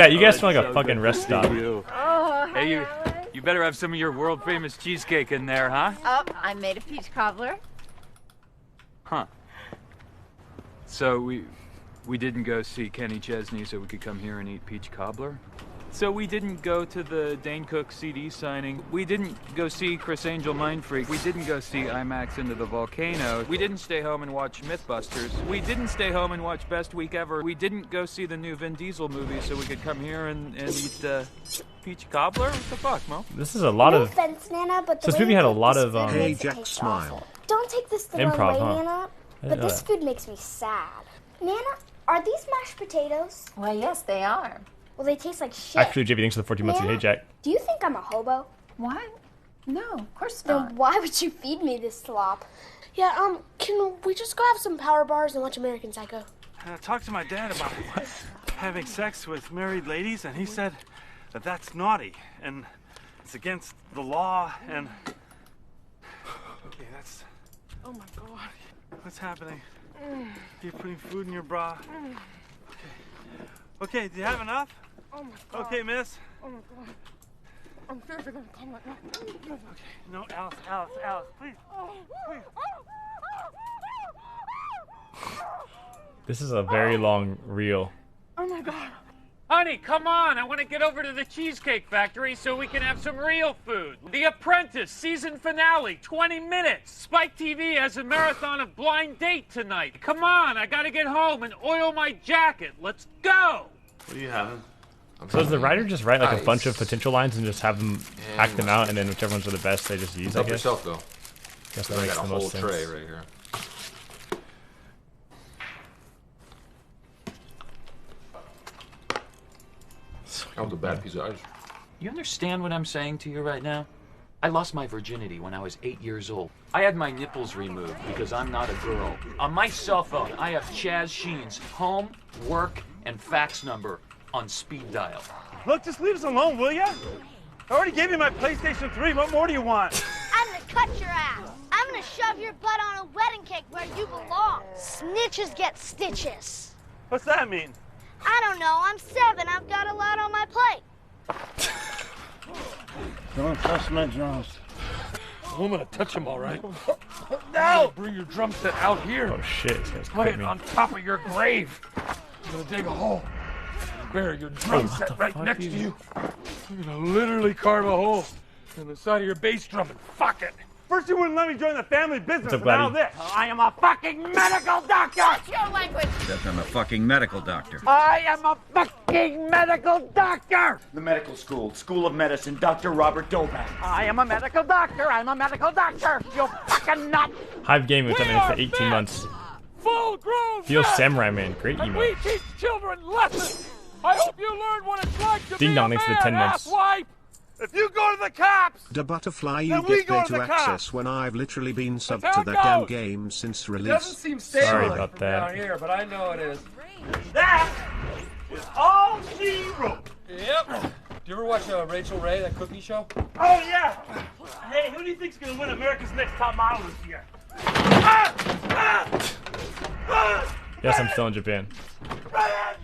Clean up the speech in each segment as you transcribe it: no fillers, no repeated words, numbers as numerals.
Yeah, you guys smell like a fucking rest stop. Oh, hey, you better have some of your world famous cheesecake in there, huh? Oh, I made a peach cobbler. Huh. So we didn't go see Kenny Chesney so we could come here and eat peach cobbler? So we didn't go to the Dane Cook CD signing. We didn't go see Chris Angel Mind Freak. We didn't go see IMAX Into the Volcano. We didn't stay home and watch Mythbusters. We didn't stay home and watch Best Week Ever. We didn't go see the new Vin Diesel movie so we could come here and eat peach cobbler? What the fuck, Mo? This is a lot of... offense, Nana, but this movie had a lot of... Hey, Jack, smile. Don't take this the improv, wrong way, huh? Nana, but this food makes me sad. Nana, are these mashed potatoes? Well, yes, they are. Well, they taste like shit. Actually, JB, thanks for the 14 months. Hey, Jack. Do you think I'm a hobo? What? No, of course not. Then why would you feed me this slop? Yeah, can we just go have some power bars and watch American Psycho? I talked to my dad about having sex with married ladies, and he said that that's naughty, and it's against the law, and... Okay, that's... Oh my God. What's happening? You're putting food in your bra. Okay, do you have enough? Oh my God. Okay, miss. Oh my God. I'm seriously gonna come right now. Okay, no, Alice, please. Please. This is a very long reel. Oh my God. Honey, come on! I want to get over to the Cheesecake Factory so we can have some real food. The Apprentice season finale, 20 minutes. Spike TV has a marathon of Blind Date tonight. Come on, I gotta get home and oil my jacket. Let's go! What are you having? So does the writer just write like a bunch of potential lines and just have them act them out, and then whichever ones are the best they just use? Help I guess. yourself though. Guess So that I makes got a the whole most tray sense. right here. That was a bad piece of ice. You understand what I'm saying to you right now? I lost my virginity when I was 8 years old. I had my nipples removed because I'm not a girl. On my cell phone, I have Chaz Sheen's home, work, and fax number on speed dial. Look, just leave us alone, will ya? I already gave you my PlayStation 3. What more do you want? I'm gonna cut your ass. I'm gonna shove your butt on a wedding cake where you belong. Snitches get stitches. What's that mean? I don't know. I'm 7. I've got a lot on my plate. Don't touch my drums. I'm gonna touch him, all right? No! Bring your drum set out here. Oh shit! This guy's Lay quit it me. on top of your grave. I'm gonna dig a hole. Bury your drum what set the right fuck, next dude? to you. I'm gonna literally carve a hole in the side of your bass drum and fuck it. First you wouldn't let me join the family business, What's up, and now Gladys? this. I am a fucking medical doctor! Watch your language. Except I'm a fucking medical doctor. I am a fucking medical doctor! The medical school, School of Medicine, Dr. Robert Doback. I am a medical doctor! I'm a medical doctor! You fucking nut! Hive Game, which I've been in for 18 months. Full-grown Feel men, Samurai Man, great and email. we teach children lessons. I hope you learn what it's like to Ding be dong, a thanks for the man, 10 months. asswipe. If you go to the cops, The butterfly you Then we get go to better the cops. access when I've literally been subbed how to it that damn goes. game since it doesn't release. seem stable Sorry like about from that. down here, but I know it is. That is all she wrote. Yep. Do you ever watch Rachel Ray, that cookie show? Oh, yeah! Hey, who do you think's gonna win America's Next Top Model this year? Ah! Ah! Ah! Yes, I'm still in Japan. Ryan!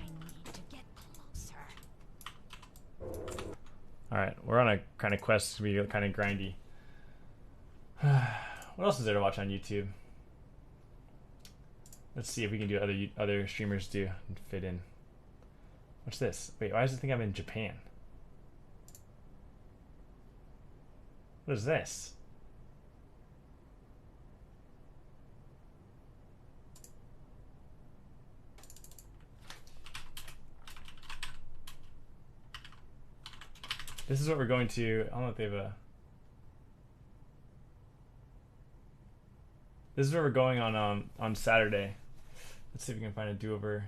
Alright, we're on a kind of quest to be kind of grindy. What else is there to watch on YouTube? Let's see if we can do other streamers do and fit in. What's this? Wait, why does it think I'm in Japan? What is this? This is what we're going to. I don't know if they have a. This is where we're going on Saturday. Let's see if we can find a do-over,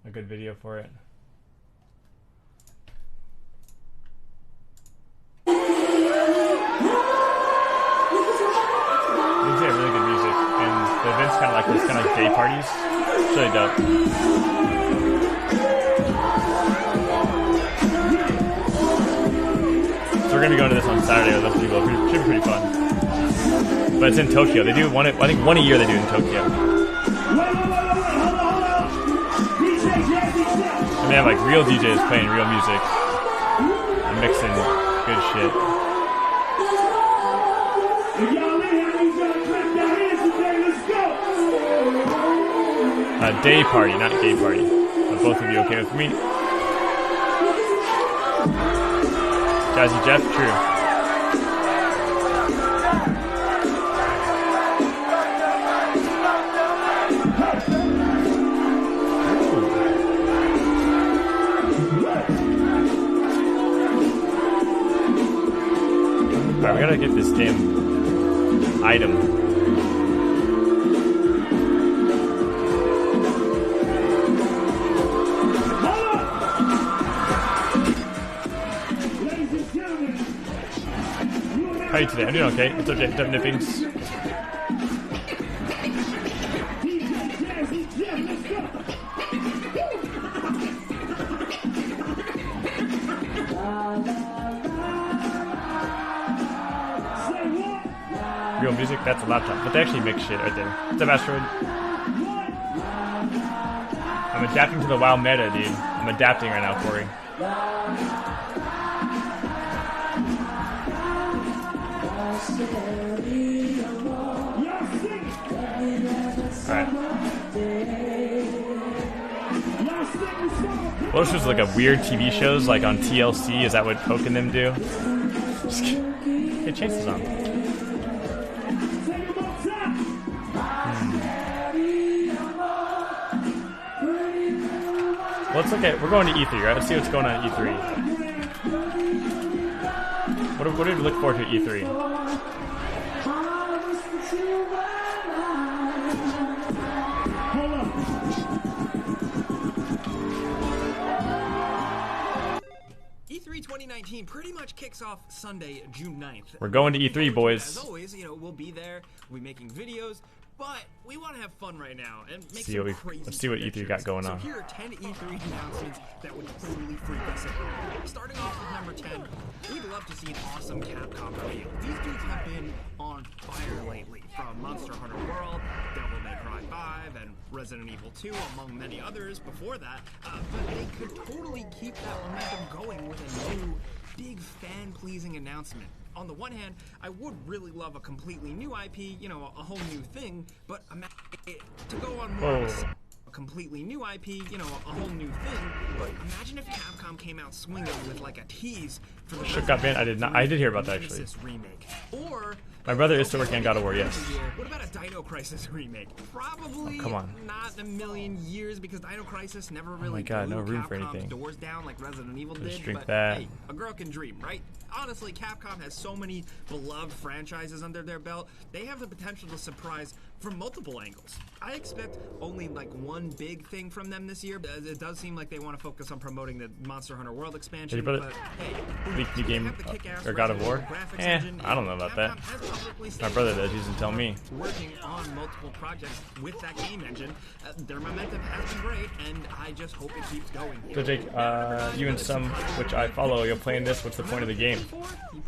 a good video for it. They have really good music, and the event's kind of like this, kind of like day parties. It's really dope. So we're gonna be going to this on Saturday with other people. It should be pretty fun. But it's in Tokyo. They do one. I think one a year they do in Tokyo. It they have like real DJs playing real music and mixing good shit. Day party, not gay party. Are both of you okay with me? Jazzy Jeff, true. Alright, we gotta get this damn item. How are you today? I'm doing okay. What's up, Jeff Nippings? Real music? That's a laptop. But they actually mix shit right there. What's up, Asteroid? I'm adapting to the WoW meta, dude. I'm adapting right now, Corey. Alright. What if there's like a weird TV shows like on TLC? Is that what Coke and them do? Just kidding. Hey, chances on. Let's look at. We're going to E3, right? Let's see what's going on at E3. What do we look forward to at E3? E3 2019 pretty much kicks off Sunday, June 9th. We're going to E3, boys. As always, you know, we'll be there. We'll be making videos. But we want to have fun right now and make some crazy let's see what E3 got going on. So here are 10 E3 announcements that would totally freak us out. Starting off with number 10, we'd love to see an awesome Capcom reveal. These dudes have been on fire lately, from Monster Hunter World, Devil May Cry 5, and Resident Evil 2, among many others before that. But they could totally keep that momentum going with a new, big fan-pleasing announcement. On the one hand, I would really love a completely new IP, you know, a whole new thing, but to go on more of a completely new IP, you know, a whole new thing, but imagine if Capcom came out swinging with like a tease for the Shook Up Band? I did hear about that actually. Remake. Or my brother is still working on God of War, yes. What about a Dino Crisis remake? Probably come on. Not in a million years because Dino Crisis never really blew no room Capcom's for anything. doors down like Resident Evil Just did. drink But that. hey, a girl can dream, right? Honestly, Capcom has so many beloved franchises under their belt, they have the potential to surprise from multiple angles. I expect only like one big thing from them this year. It does seem like they want to focus on promoting the Monster Hunter World expansion. But hey, the game or God of War? I don't know about that. My brother does. He doesn't tell me. Working on multiple projects with that game engine, their momentum has been great, and I just hope it keeps going. So Jake, you and some which I follow, you're playing this. What's the point of the game?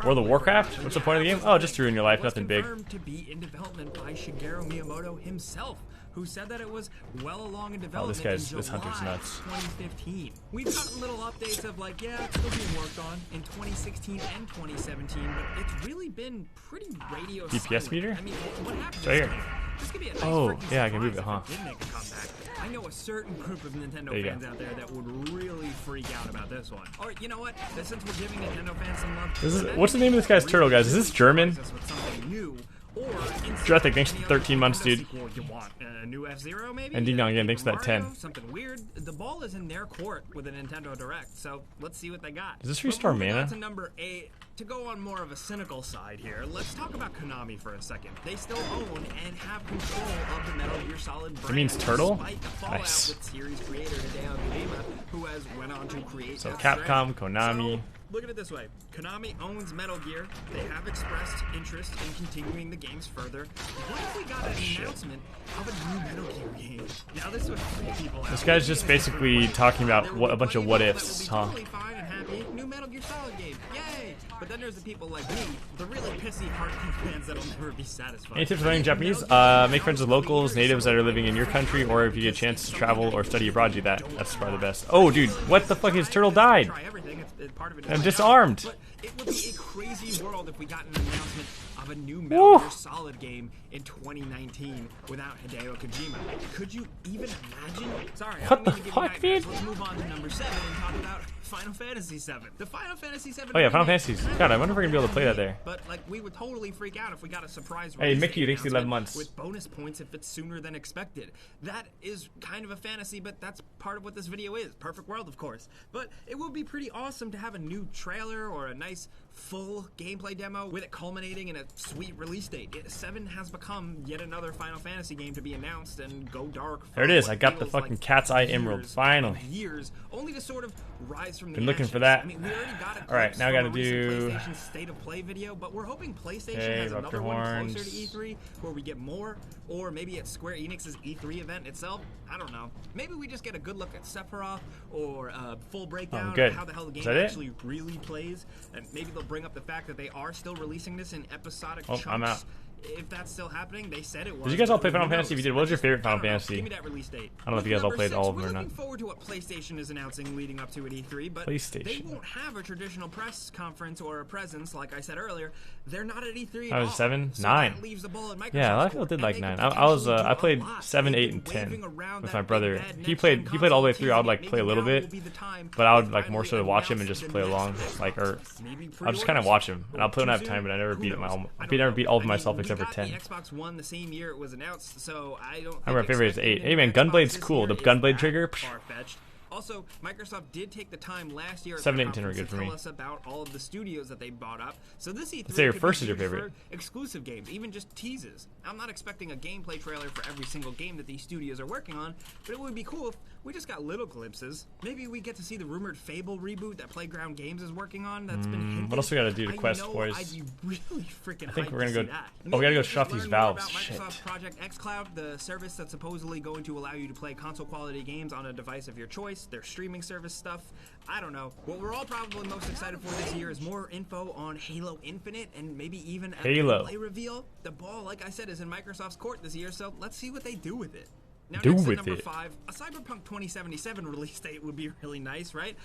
World of Warcraft? What's the point of the game? Oh, just to ruin your life. Nothing big. To be in development by Shigeru Miyamoto himself, who said that it was well along in development. Oh, this hunter's nuts. 2015. We've gotten little updates of like, yeah, it's still being worked on in 2016 and 2017, but it's really been pretty radio DPS silent. meter? I mean, what happened? Right here. This could be a nice yeah, I can move it, huh? Did make a comeback. I know a certain group of Nintendo fans out there that would really freak out about this one. Or you know what? Since we're giving Nintendo fans some love, what's the name of this guy's turtle, guys? Is this German? Jurassic, thanks for 13 months, dude. You want a new F-Zero, maybe? And Ding Dong again, thanks for that 10. Something weird. The ball is in their court with a Nintendo Direct, so let's see what they got. Does this restore mana? To number 8. To go on more of a cynical side here, let's talk about Konami for a second. They still own and have control of the Metal Gear Solid brand. It means turtle? Nice. With series creator Hideo Kojima, who has went on to create. So Capcom, Konami. So, look at it this way. Konami owns Metal Gear. They have expressed interest in continuing the games further. What if we got an announcement of a new Metal Gear game? Now this would freak people out. This guy's just basically talking about a bunch of what ifs, huh? happy. New Metal Gear Solid game. Yay! But then there's the people like me, the really pissy hardcore fans that'll never be satisfied. Any tips for learning Japanese? Make friends with locals, natives that are living in your country, or if you get a chance to travel or study abroad, do that. That's probably the best. Oh, dude, what the fuck? His turtle died. I'm disarmed. But it would be a crazy world if we got an announcement of a new Metal Gear Solid game in 2019 without Hideo Kojima. Could you even imagine? Sorry, I don't mean to give you nightmares. Let's move on to number 7 and talk about Final Fantasy 7. The Final Fantasy 7. Oh yeah, Final Fantasies. God, I wonder if we're gonna be able to play that there. But like, we would totally freak out if we got a surprise. Hey, Mickey, thanks for 11 months. With bonus points if it's sooner than expected. That is kind of a fantasy, but that's part of what this video is. Perfect world, of course. But it would be pretty awesome to have a new trailer or a nice full gameplay demo with it culminating in a sweet release date. 7 has become yet another Final Fantasy game to be announced and go dark. There it is. I got the fucking Cat's Eye Emerald. Finally. Years, only to sort of rise from the Been looking ashes. for that. I mean, we already got a all right, now I gotta from a recent do. PlayStation State of Play video, but we're hoping PlayStation Okay, has another one horns. closer to E3 where we get more, or maybe at Square Enix's E3 event itself. I don't know. Maybe we just get a good look at Sephiroth or a full breakdown good. of how the hell the Is game that it? actually really plays, and maybe they'll bring up the fact that they are still releasing this in episodic chunks. I'm out. If that's still happening, they said it was. Did you guys all but play who Final Fantasy? If you did, what was your favorite Final Fantasy? Give me that release date. I don't know if you guys all played all of them or We're not. looking forward to what PlayStation is announcing leading up to at E3, but PlayStation. they won't have a traditional press conference or a presence, like I said earlier. They're not at E3 at I was all. 7, So 9. that leaves the ball in Microsoft's Yeah, a lot of court, people did and like they 9. could I was potentially I do a played lot. 7, They've 8, been and 10 waving around with that my big brother. bad He next-gen played all the way console through. I would like teasing. play a little Maybe bit, now will be the time but I would they like more so finally watch him and announce just the play next along, Xbox. like or Maybe I'll just kind of pre-orders watch him, and I'll play when I have too time. soon? But I never Who beat it. knows? I never beat all of I myself mean, except for we got 10. the Xbox One the same year it was announced, so I don't. I remember my favorite is 8. Hey man, Xbox Gunblade's this cool. year The is Gunblade that trigger. far-fetched. Also, Microsoft did take the time last year at 7, their 8, and 10 were conference good to for tell me. us about all of the studios that they bought up. So this E3 Let's say your could first be is your huge favorite. for exclusive games, even just teases. I'm not expecting a gameplay trailer for every single game that these studios are working on, but it would be cool if we just got little glimpses. Maybe we get to see the rumored Fable reboot that Playground Games is working on. That's been hinted. What else we gotta do to I quest, know boys? I'd be really freaking I think hyped we're gonna to go. see that. Oh, we gotta go Maybe shut off just these learn more valves. about Shit. Microsoft Project xCloud, the service that's supposedly going to allow you to play console quality games on a device of your choice, their streaming service stuff. I don't know. What we're all probably most excited for this year is more info on Halo Infinite and maybe even a Halo. gameplay reveal. The ball, like I said, is in Microsoft's court this year, so let's see what they do with it. Now, Do next at with number it. 5, a Cyberpunk 2077 release date would be really nice, right?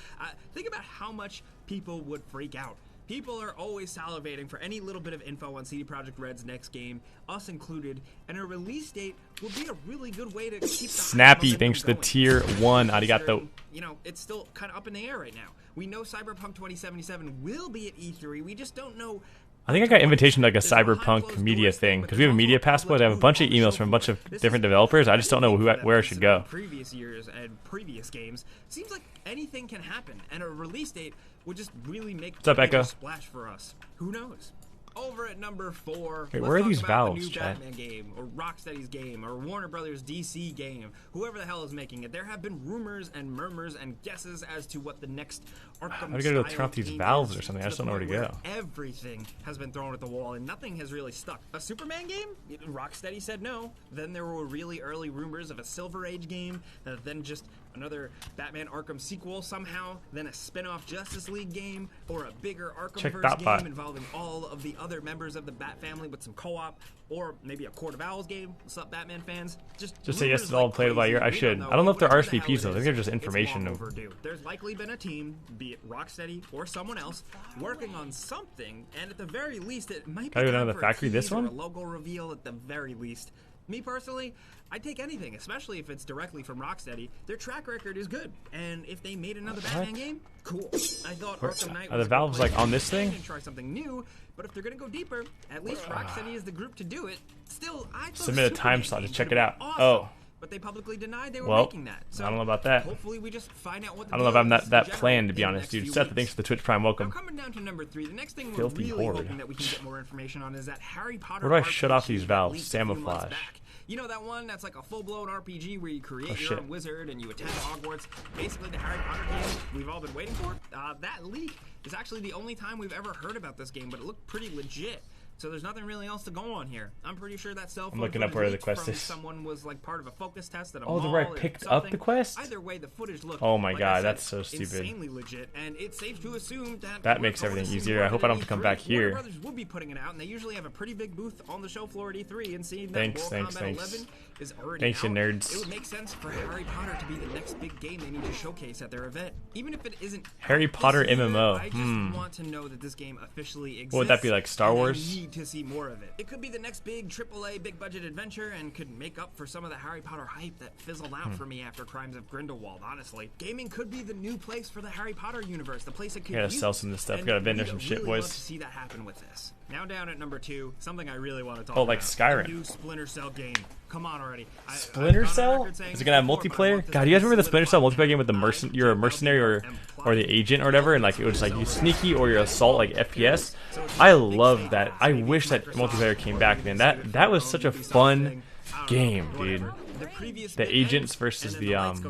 Think about how much people would freak out. People are always salivating for any little bit of info on CD Projekt Red's next game, us included, and a release date would be a really good way to keep the Snappy, hype thanks for the going. tier 1. Arigato. You know, it's still kind of up in the air right now. We know Cyberpunk 2077 will be at E3. We just don't know. I think I got invitation to like a Cyberpunk media thing because we have a media passport. I have a bunch of emails from a bunch of different developers. I just don't know where I should go. Previous years and previous games seems like anything can happen, and a release date would just really make What's up, a Echo? splash for us. Who knows? Over at number 4, Wait, let's where are talk these about valves, the new chat? Batman game, or Rocksteady's game, or Warner Brothers DC game, whoever the hell is making it. There have been rumors and murmurs and guesses as to what the next Arkham I gotta go turn off these valves or something. I just don't know where to go. Everything has been thrown at the wall and nothing has really stuck. A Superman game? Rocksteady said no. Then there were really early rumors of a Silver Age game, then just another Batman Arkham sequel somehow, then a spin-off Justice League game, or a bigger Check Arkhamverse Batbot. game involving all of the other members of the Bat family with some co-op, or maybe a Court of Owls game. What's up, Batman fans? Just say yes rumors to all like played by crazy. year. I We should. don't I don't know if they're Whatever the hell RSVPs it though. I think is, they're just it's information. long overdue. There's likely been a team, be it Rocksteady or someone else, working on something, and at the very least, it might be Gotta go down time to the for a factory, this tease or one? a logo reveal at the very least. Me personally, I'd take anything, especially if it's directly from Rocksteady. Their track record is good, and if they made another Batman game, cool. I thought Arkham Knight Are the was a good valves, place like, to on this begin thing? and try something new, but if they're gonna go deeper, at least Rocksteady is the group to do it. Still, I thought Submit a Superman time slot to game check could've it out. been awesome, Oh. but they publicly denied they were Well, making that. So I don't know about that. hopefully we just find out what the I don't know if deal I'm is that in planned, to be general in the honest, next dude. few Seth, weeks. thanks for the Twitch Prime. Welcome. Now coming down to number 3, the next thing Filthy we're really horde. hoping that we can get more information on is that Harry Potter Where do I RPG shut off these that valves? leaked a few months Camouflage. back. You know that one that's like a full-blown RPG where you create Oh, your shit. own wizard and you attend Hogwarts, basically the Harry Potter game we've all been waiting for? That leak is actually the only time we've ever heard about this game, but it looked pretty legit. So there's nothing really else to go on here. I'm pretty sure that cell phone looking up footage where the leaked quest from is. someone was like part of a focus test at a Oh, mall the where I or picked up something. the quest? Either way, the footage looked, Oh my like god, I said, that's so stupid. insanely legit, and it's safe to assume that That makes everything easier. I hope I don't have to come back here. Warner Brothers will be putting it out, and they usually have a pretty big booth on the show floor at E3. And seeing that Thanks, Mortal thanks, Kombat thanks. 11 is already Thanks, you out, nerds. it would make sense for Harry Potter to be the next big game they need to showcase at their event, even if it isn't Harry out this Potter year. MMO. I just want to know that this game officially exists. What would that be, like Star and I Wars? need to see more of it. It could be the next big AAA big budget adventure and could make up for some of the Harry Potter hype that fizzled out for me after Crimes of Grindelwald, honestly. Gaming could be the new place for the Harry Potter universe, the place it could I gotta use. sell some of this stuff. And Gotta vendor we'd some shit, really love boys. to see that happen with this. Now down at number 2, something I really want to talk Oh, about. like Skyrim. A new Splinter Cell game. Come on already. Splinter Cell? Is it gonna have multiplayer? God, you guys remember the Splinter Cell multiplayer game with the you're a mercenary or the agent or whatever, and like it was like you sneaky or your assault like FPS? I love that. I wish that multiplayer came back, man. That was such a fun game, dude. The agents versus the like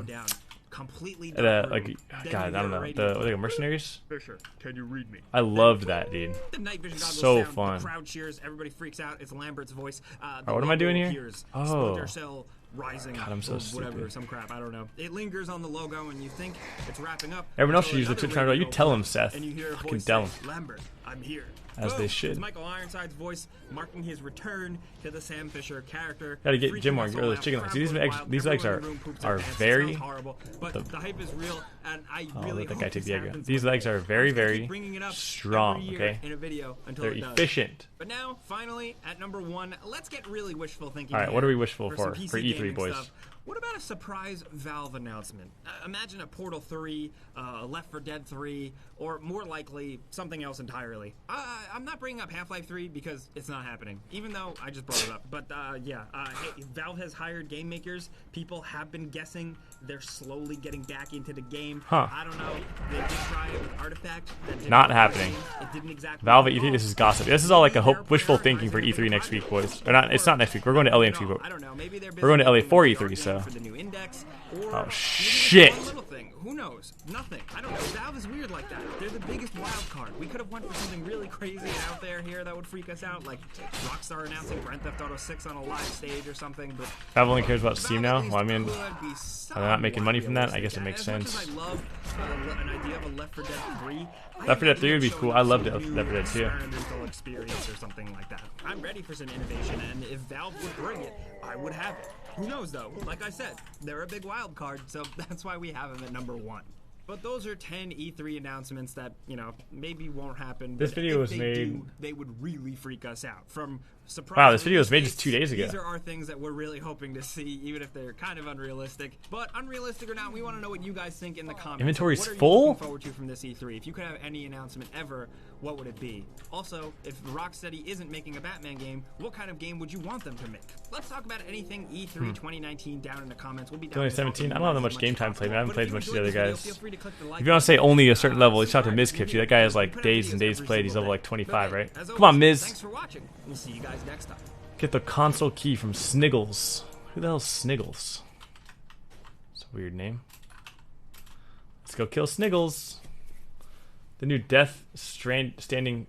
God, I don't know, the what are they, mercenaries? Fisher, can you read me? I loved that, dude. So fun. The crowd cheers, everybody freaks out. It's Lambert's voice. What am I doing here? Oh. Splinter Cell Rising. God, I'm so whatever, stupid. some crap. I don't know. It lingers on the logo, and you think it's wrapping up. Everyone else should until use the another Twitch channel. You radio tell him, plays, Seth. and you hear a Fucking voice tell say, him. Lambert, I'm here. As they should. It's Michael Ironside's voice marking his return to the Sam Fisher character. Gotta get Jim more Freaking early us all chicken out. legs. See, Crowd these goes legs wild. are Everyone in the room poops their pants. It very. sounds horrible, but the hype is real, and I Oh, really let that hope guy take this the egg. happens These with legs this. are very, Keep very bringing it up strong. every year Okay, in a video until they're it does. efficient. But now, finally, at number 1, let's get really wishful thinking. All right, here what are we wishful some for PC E3, gaming boys? stuff. What about a surprise Valve announcement? Imagine a Portal 3, Left 4 Dead 3, or more likely, something else entirely. I'm not bringing up Half-Life 3 because it's not happening, even though I just brought it up. But yeah, hey, Valve has hired game makers. People have been guessing. They're slowly getting back into the game. Huh. I don't know. They did try it with Artifact. That didn't Not work. happening. It didn't exactly Valve at work. E3, this is gossip. This is all like a wishful thinking for E3 next week, boys. Or not? It's not next week. We're going to LA next week. I don't know. Maybe they're We're going to LA for E3, so. Oh shit! One little thing. Who knows? Nothing. I don't know. Valve is weird like that. They're the biggest wild card. We could have went for something really crazy and out there here that would freak us out, like Rockstar announcing Grand Theft Auto 6 on a live stage or something. But Valve only cares about Steam now. Well, I mean, could be are they not making money from that? I guess it makes as much sense. as I love an idea of a Left 4 Dead 3. Left 4 Dead 3 would be cool. I loved it. Left 4 Dead 2. Experimental experience or something like that. I'm ready for some innovation, and if Valve would bring it, I would have it. Who knows, though? Like I said, they're a big wild card, so that's why we have them at number 1. But those are 10 E3 announcements that, you know, maybe won't happen. This but video if was they made- do, they would really freak us out. From surprise. Wow, this video was made just 2 days ago. These are our things that we're really hoping to see, even if they're kind of unrealistic. But unrealistic or not, we want to know what you guys think in the comments. Inventory's What are you full? looking forward to from this E3? If you could have any announcement ever, what would it be? Also, if Rocksteady isn't making a Batman game, what kind of game would you want them to make? Let's talk about anything E3 2019 down in the comments. We'll be down 2017. I don't have that much game time played. I haven't played as much as the other guys. Feel free to click the like If you want to say only a certain level, shout out to Miz Kipchi. That guy has like days and days played. He's level like 25, right? Come on, Miz. Thanks for watching. We'll see you guys next time. Get the console key from Sniggles. Who the hell's Sniggles? It's a weird name. Let's go kill Sniggles. The new Death Stranding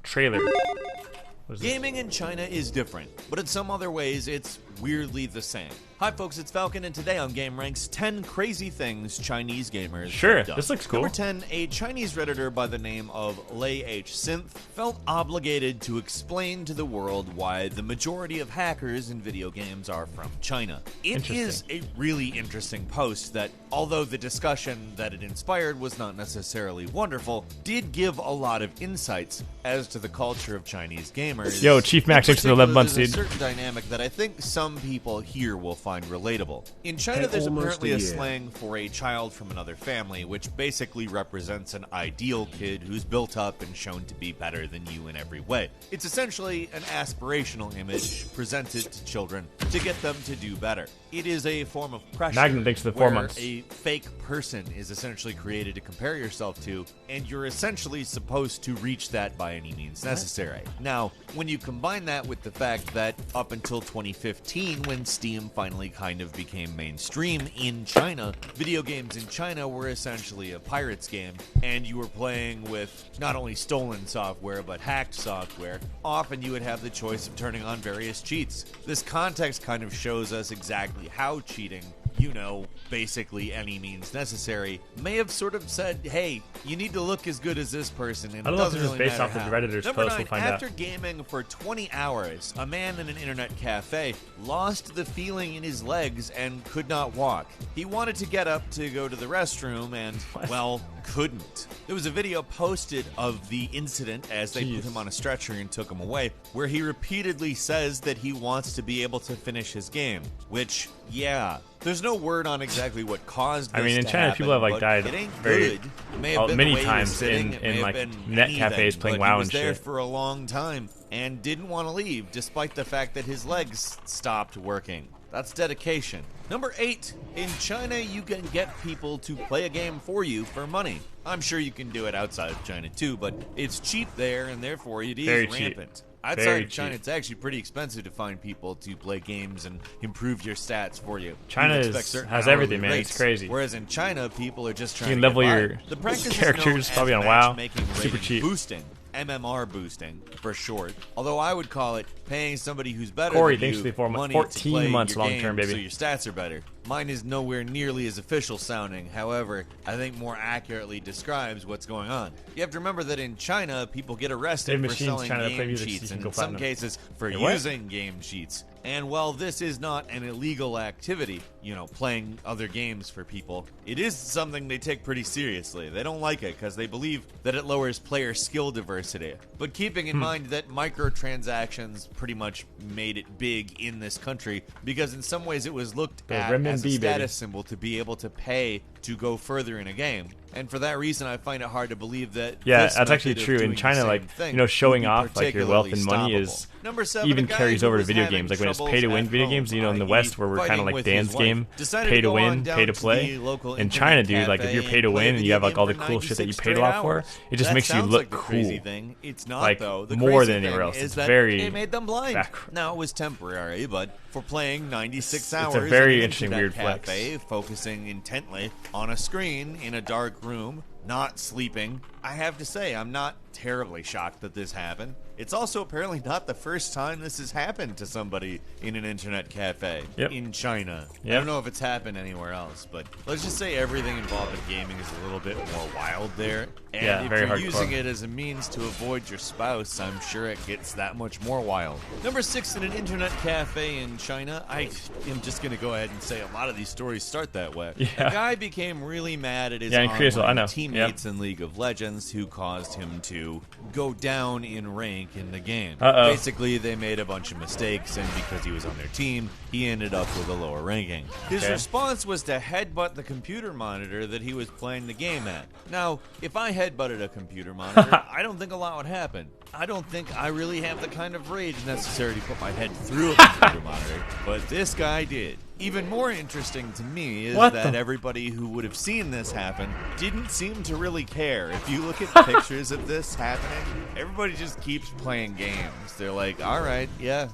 trailer. What is this? Gaming in China is different, but in some other ways, it's weirdly the same. Hi folks, it's Falcon, and today on GameRank's 10 crazy things Chinese gamers Sure, have done. this looks cool. Number 10, a Chinese Redditor by the name of Lei H. Synth felt obligated to explain to the world why the majority of hackers in video games are from China. It is a really interesting post that, although the discussion that it inspired was not necessarily wonderful, did give a lot of insights as to the culture of Chinese gamers. Yo, Chief Max, thanks for the 11 months, There's dude. a certain dynamic that I think some people here will find relatable. In China, Hey, there's almost apparently a a year. slang for a child from another family, which basically represents an ideal kid who's built up and shown to be better than you in every way. It's essentially an aspirational image presented to children to get them to do better. It is a form of pressure Magnum, thanks for the 4 where months. a fake person is essentially created to compare yourself to, and you're essentially supposed to reach that by any means necessary. Now, when you combine that with the fact that up until 2015, 2013, when Steam finally kind of became mainstream in China, video games in China were essentially a pirate's game, and you were playing with not only stolen software, but hacked software. Often you would have the choice of turning on various cheats. This context kind of shows us exactly how cheating, you know, basically any means necessary, may have sort of said, hey, you need to look as good as this person, and I don't it know if doesn't this is really based matter off the how. Redditor's Number post, 9, we'll find out. after gaming for 20 hours, a man in an internet cafe lost the feeling in his legs and could not walk. He wanted to get up to go to the restroom and, well, couldn't. There was a video posted of the incident as they put him on a stretcher and took him away, where he repeatedly says that he wants to be able to finish his game, which, yeah, there's no word on exactly what caused this. I mean, in to China, happen, people have like but died it ain't very good. It may have been many the way he was times sitting, it may in have like been net anything, cafes playing but WoW he was and there shit. for a long time and didn't want to leave, despite the fact that his legs stopped working. That's dedication. Number 8, in China, you can get people to play a game for you for money. I'm sure you can do it outside of China too, but it's cheap there, and therefore it is Very cheap. rampant. Outside Very of China, cheap. it's actually pretty expensive to find people to play games and improve your stats for you. China You is- expect certain has hourly everything, man. It's rates, crazy. Whereas in China, people are just trying You can to level get by. your The practice characters is known as probably on WoW. matchmaking Super rating cheap. boosting. MMR boosting, for short. Although I would call it paying somebody who's better Corey, than thanks you for the 4 months. money 14 to play months your long term, game baby. so your stats are better. Mine is nowhere nearly as official sounding. However, I think more accurately describes what's going on. You have to remember that in China, people get arrested Dave for Machine's selling China play game music, cheats, so you and can in go some platinum. cases for Wait, what? using game cheats. And while this is not an illegal activity, you know, playing other games for people, it is something they take pretty seriously. They don't like it because they believe that it lowers player skill diversity. But keeping in mind that microtransactions pretty much made it big in this country, because in some ways it was looked The at as a renminbi, status baby. symbol to be able to pay to go further in a game. And for that reason, I find it hard to believe that Yeah, this that's actually method of true. In doing the China, same like, thing you know, showing would be off like your wealth and money particularly is stoppable. Number 7, even a guy carries who over to was video having games. Like when it's troubles pay to win at video home, games, you know, in the i.e. West where we're kind fighting of like with Dan's his wife, game, decided pay to to go on win, down pay to to play. the local In China, internet dude, like if you're cafe pay to and play win a and you have video like all the game for cool shit that you 96 paid a lot for, straight it just hours. makes That you sounds look like the crazy cool. thing. It's not, Like, though. The more crazy than anywhere thing else. is It's that very it made them blind. back- Now, it was temporary, but for playing 96 It's a hours very in an interesting internet weird flex. cafe, focusing intently on a screen in a dark room, not sleeping, I have to say, I'm not terribly shocked that this happened. It's also apparently not the first time this has happened to somebody in an internet cafe in China. I Yep. don't know if it's happened anywhere else, but let's just say everything involved in gaming is a little bit more wild there. And Yeah, if very you're hardcore. using it as a means to avoid your spouse, I'm sure it gets that much more wild. Number 6, in an internet cafe in China, I am just going to go ahead and say a lot of these stories start that way. Yeah. A guy became really mad at his Yeah, in Korea as well, I online know. teammates in League of Legends who caused him to go down in rank in the game. Uh-oh. Basically, they made a bunch of mistakes, and because he was on their team, he ended up with a lower ranking. His Okay. response was to headbutt the computer monitor that he was playing the game at. Now, if I headbutted a computer monitor, I don't think a lot would happen. I don't think I really have the kind of rage necessary to put my head through a computer monitor, but this guy did. Even more interesting to me is What that the- everybody who would have seen this happen didn't seem to really care. If you look at pictures of this happening, everybody just keeps playing games. They're like, all right, yeah,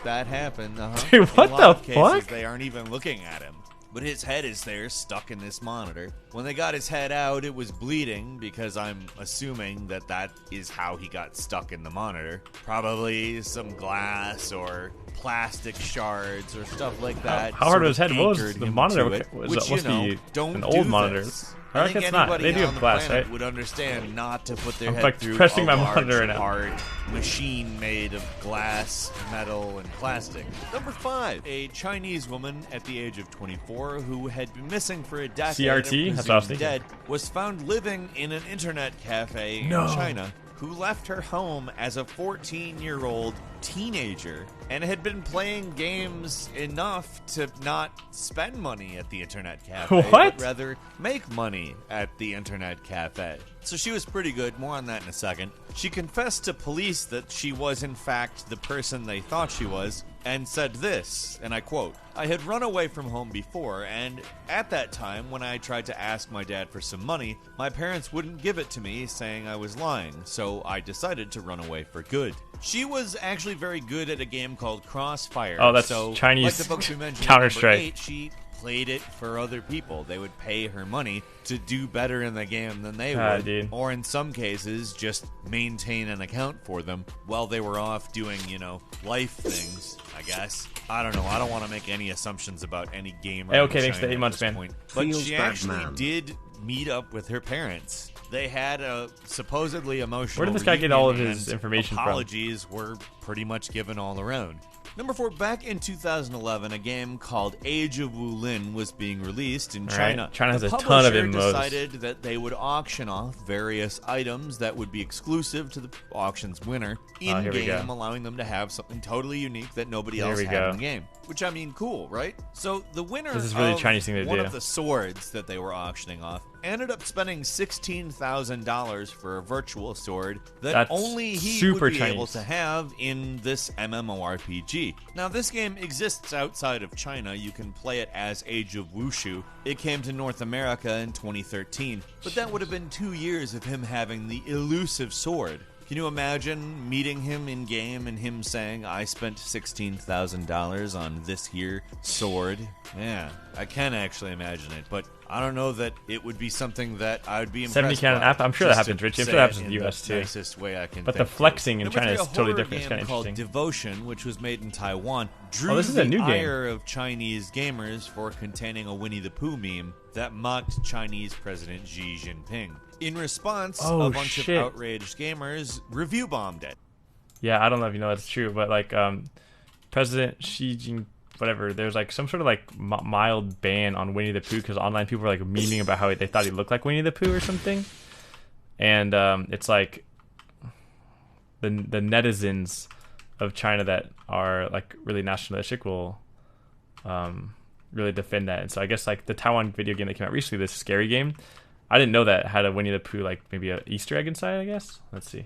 that happened. Dude, what In a lot of the cases, fuck? they aren't even looking at him. But his head is there, stuck in this monitor. When they got his head out, it was bleeding, because I'm assuming that that is how he got stuck in the monitor. Probably some glass or plastic shards or stuff like that. How hard sort was his of head? What was anchored the him monitor? to it, Was which, must you know, be don't an do old monitor. this. I I think think it's not. anybody They do on have the glass, planet right? would understand not to put their I'm, head like, through pressing a my large, monitor right now. hard machine made of glass, metal, and plastic. Number 5, a Chinese woman at the age of 24 who had been missing for a decade CRT? and That's what I was presumed thinking. dead was found living in an internet cafe No. in China, who left her home as a 14-year-old teenager and had been playing games enough to not spend money at the internet cafe, What? but rather make money at the internet cafe. So she was pretty good. More on that in a second. She confessed to police that she was in fact the person they thought she was, and said this, and I quote, "I had run away from home before, and at that time, when I tried to ask my dad for some money, my parents wouldn't give it to me, saying I was lying, so I decided to run away for good." She was actually very good at a game called Crossfire. Oh, that's so, Chinese like the books we mentioned, Counter-Strike. number 8, she played it for other people. They would pay her money to do better in the game than they would, dude. or in some cases, just maintain an account for them while they were off doing, life things, I guess. I don't know. I don't want to make any assumptions about any gamer. Hey, okay, in thanks for the China 8 months, at this man. point. But Feels she bad, actually man. did meet up with her parents. They had a supposedly emotional Where did this guy get all of reunion, his and information from? apologies were pretty much given all around. Number 4, back in 2011, a game called Age of Wulin was being released in All right. China. China has The a ton of publisher MMOs. decided that they would auction off various items that would be exclusive to the auction's winner Oh, here we in-game, go. allowing them to have something totally unique that nobody Here else we had go. in the game. Which, I mean, cool, right? So the winner This is really of Chinese thing to one do. of the swords that they were auctioning off ended up spending $16,000 for a virtual sword that That's only he super would be Chinese. able to have in this MMORPG. Now, this game exists outside of China. You can play it as Age of Wushu. It came to North America in 2013, but that would have been 2 years of him having the elusive sword. Can you imagine meeting him in game and him saying, "I spent $16,000 on this here sword"? Yeah, I can actually imagine it, but I don't know that it would be something that I would be impressed 70 canon by. app. I'm sure that Just happens, to Rich. I'm say sure that happens it in the US too. nicest way I can But the think. flexing in Number China 3, is totally a different. It's horror kind game of called interesting. Devotion, which was made in Taiwan, drew Oh, this is a new the game. ire of Chinese gamers for containing a Winnie the Pooh meme that mocked Chinese President Xi Jinping. In response, Oh, a bunch shit. of outraged gamers review bombed it. Yeah, I don't know if you know that's true, but like President Xi Jinping, whatever, there's like some sort of like mild ban on Winnie the Pooh because online people were like memeing about how they thought he looked like Winnie the Pooh or something, and it's like the netizens of China that are like really nationalistic will really defend that. And so I guess like the Taiwan video game that came out recently, this scary game, I didn't know that had a Winnie the Pooh like maybe a Easter egg inside. I guess let's see.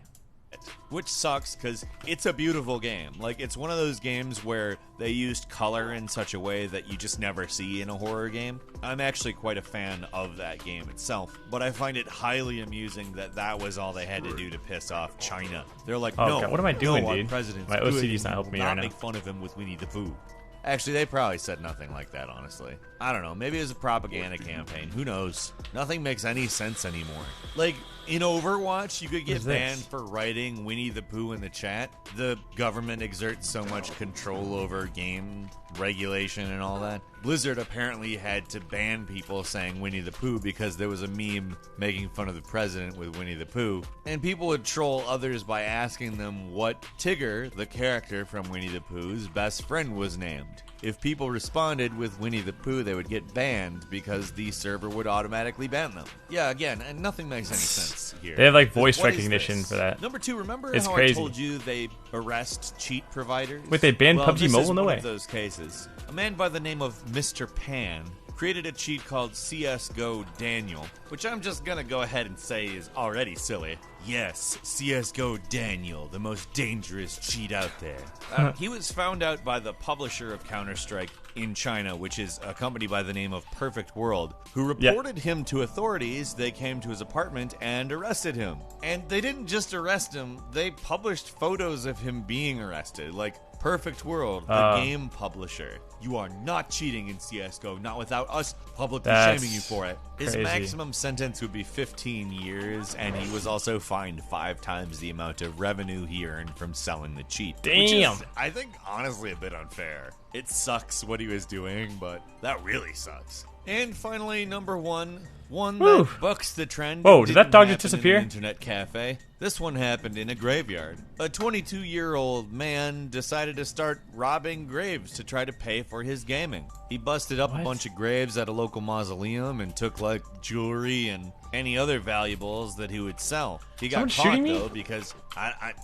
Which sucks because it's a beautiful game. Like, it's one of those games where they used color in such a way that you just never see in a horror game. I'm actually quite a fan of that game itself, but I find it highly amusing that that was all they had to do to piss off China. They're like, Oh, no, God, what am I doing, no, our dude? president's My good, OCD's not and helping we me will right not now. make fun of him with Winnie the Pooh. Actually, they probably said nothing like that, honestly. I don't know. Maybe it was a propaganda campaign. Who knows? Nothing makes any sense anymore. Like, in Overwatch, you could What get is this? banned for writing Winnie the Pooh in the chat. The government exerts so much control over game regulation and all that. Blizzard apparently had to ban people saying Winnie the Pooh because there was a meme making fun of the president with Winnie the Pooh. And people would troll others by asking them what Tigger, the character from Winnie the Pooh's best friend, was named. If people responded with Winnie the Pooh, they would get banned because the server would automatically ban them. Yeah, again, and nothing makes any sense here. They have like voice What is recognition this? for that. Number 2, remember It's how crazy. I told you they arrest cheat providers? Wait, they banned well, PUBG this Mobile? is No one way. of those cases. A man by the name of Mr. Pan created a cheat called CSGO Daniel, which I'm just gonna go ahead and say is already silly. Yes, CSGO Daniel, the most dangerous cheat out there. He was found out by the publisher of Counter-Strike in China, which is a company by the name of Perfect World, who reported him to authorities. They came to his apartment and arrested him. And they didn't just arrest him, they published photos of him being arrested. Like, Perfect World, the game publisher. You are not cheating in CSGO, not without us publicly That's shaming you for it. His crazy. maximum sentence would be 15 years, and he was also fined 5 times the amount of revenue he earned from selling the cheat. Which Damn. is, I think, honestly a bit unfair. It sucks what he was doing, but that really sucks. And finally, number 1, one Woo. that bucks the trend. Whoa, did that didn't dog happen just in an disappear? internet cafe. This one happened in a graveyard. A 22-year-old man decided to start robbing graves to try to pay for his gaming. He busted up a bunch of graves at a local mausoleum and took like jewelry and any other valuables that he would sell. He got Someone caught shooting me? though because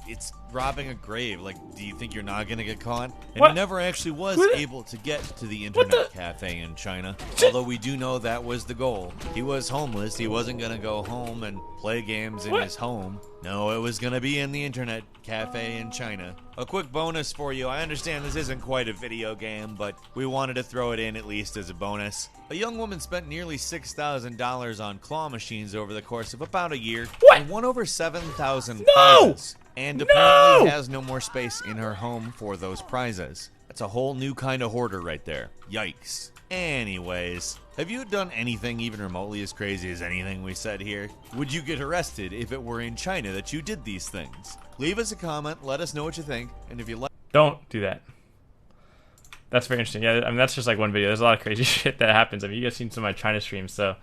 it's robbing a grave. Like, do you think you're not gonna get caught? And What? he never actually was What the- able to get to the internet cafe in China. Although we do know that was the goal. He was homeless. He wasn't gonna go home and play games in What? his home. No, it was gonna be in the internet cafe in China. A quick bonus for you. I understand this isn't quite a video game, but we wanted to throw it in at least as a bonus. A young woman spent nearly $6,000 on claw machines over the course of about a year. What? And won over 7,000 No! prizes. And apparently has no more space in her home for those prizes. That's a whole new kind of hoarder right there. Yikes. Anyways, have you done anything even remotely as crazy as anything we said here? Would you get arrested if it were in China that you did these things? Leave us a comment, let us know what you think, and if you like... Don't do that. That's very interesting. Yeah, I mean, that's just like one video. There's a lot of crazy shit that happens. I mean, you guys seen some of my China streams, so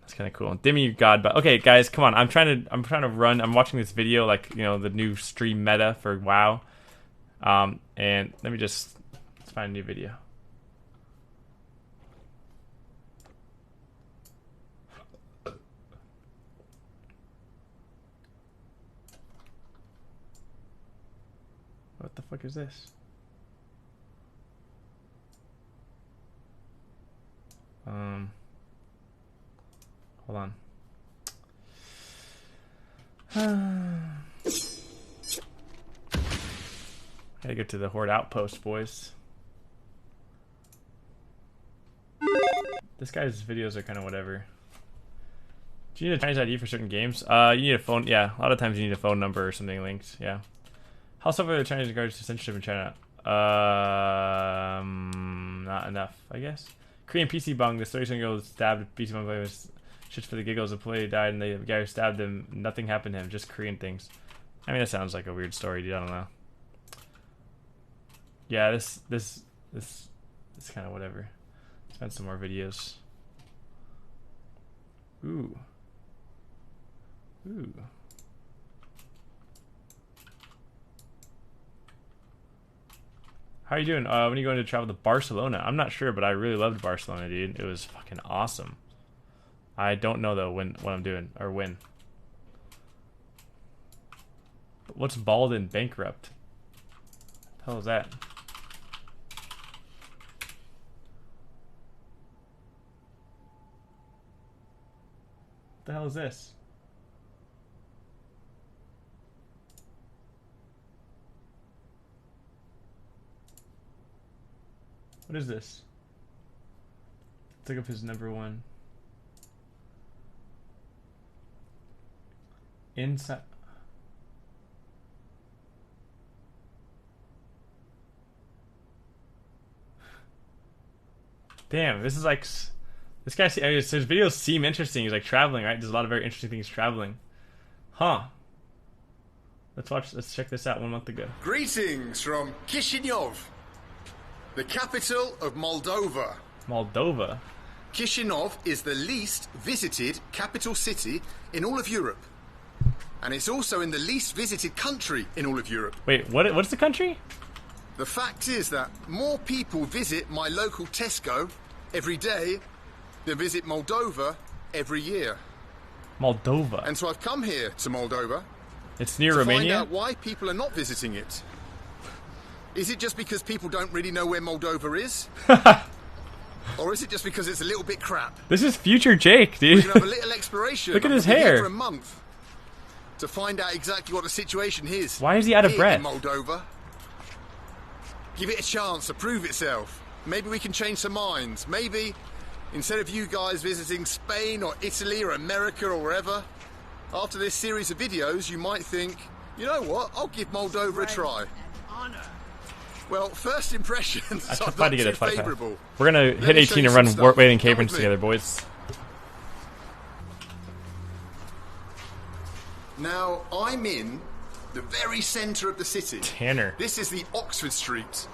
that's kind of cool. Dimmy God, but okay, guys, come on. I'm trying to run. I'm watching this video, like, you know, the new stream meta for WoW. And let me let's find a new video. What the fuck is this? Hold on. Gotta get to the Horde Outpost, boys. This guy's videos are kind of whatever. Do you need a Chinese ID for certain games? You need a phone. Yeah, a lot of times you need a phone number or something linked. Yeah. How suffer the Chinese regards to censorship in China? Not enough, I guess. Korean PC bong. This 37-year-old stabbed PC bong player was shit for the giggles. The player died, and the guy who stabbed him, nothing happened to him. Just Korean things. I mean, that sounds like a weird story, dude. I don't know. Yeah, this kind of whatever. Let's find some more videos. Ooh. Ooh. How are you doing? When are you going to travel to Barcelona? I'm not sure, but I really loved Barcelona, dude. It was fucking awesome. I don't know though what I'm doing or when. What's bald and bankrupt? What the hell is that? What the hell is this? What is this? Let's look up his number one. Inside. Damn, this is like. This guy, I mean, his videos seem interesting. He's like traveling, right? There's a lot of very interesting things traveling. Huh. Let's check this out 1 month ago. Greetings from Chisinau, the capital of Moldova. Moldova? Chisinau is the least visited capital city in all of Europe. And it's also in the least visited country in all of Europe. Wait, what's the country? The fact is that more people visit my local Tesco every day than visit Moldova every year. Moldova? And so I've come here to Moldova. It's near to Romania? find out why people are not visiting it. Is it just because people don't really know where Moldova is? Or is it just because it's a little bit crap? This is future Jake, dude. We can have a little exploration. Look at his We'll be here hair. for a month to find out exactly what the situation is. Why is he out of here breath? in Moldova. Give it a chance to prove itself. Maybe we can change some minds. Maybe instead of you guys visiting Spain or Italy or America or wherever, after this series of videos, you might think, you know what? I'll give Moldova a try. Well, first impressions I are tried to not get a too fight. favourable. We're gonna Let hit me show 18 you and run some stuff. Waiting Come Caverns with me. together, boys. Now, I'm in the very centre of the city. Tanner. This is the Oxford Street.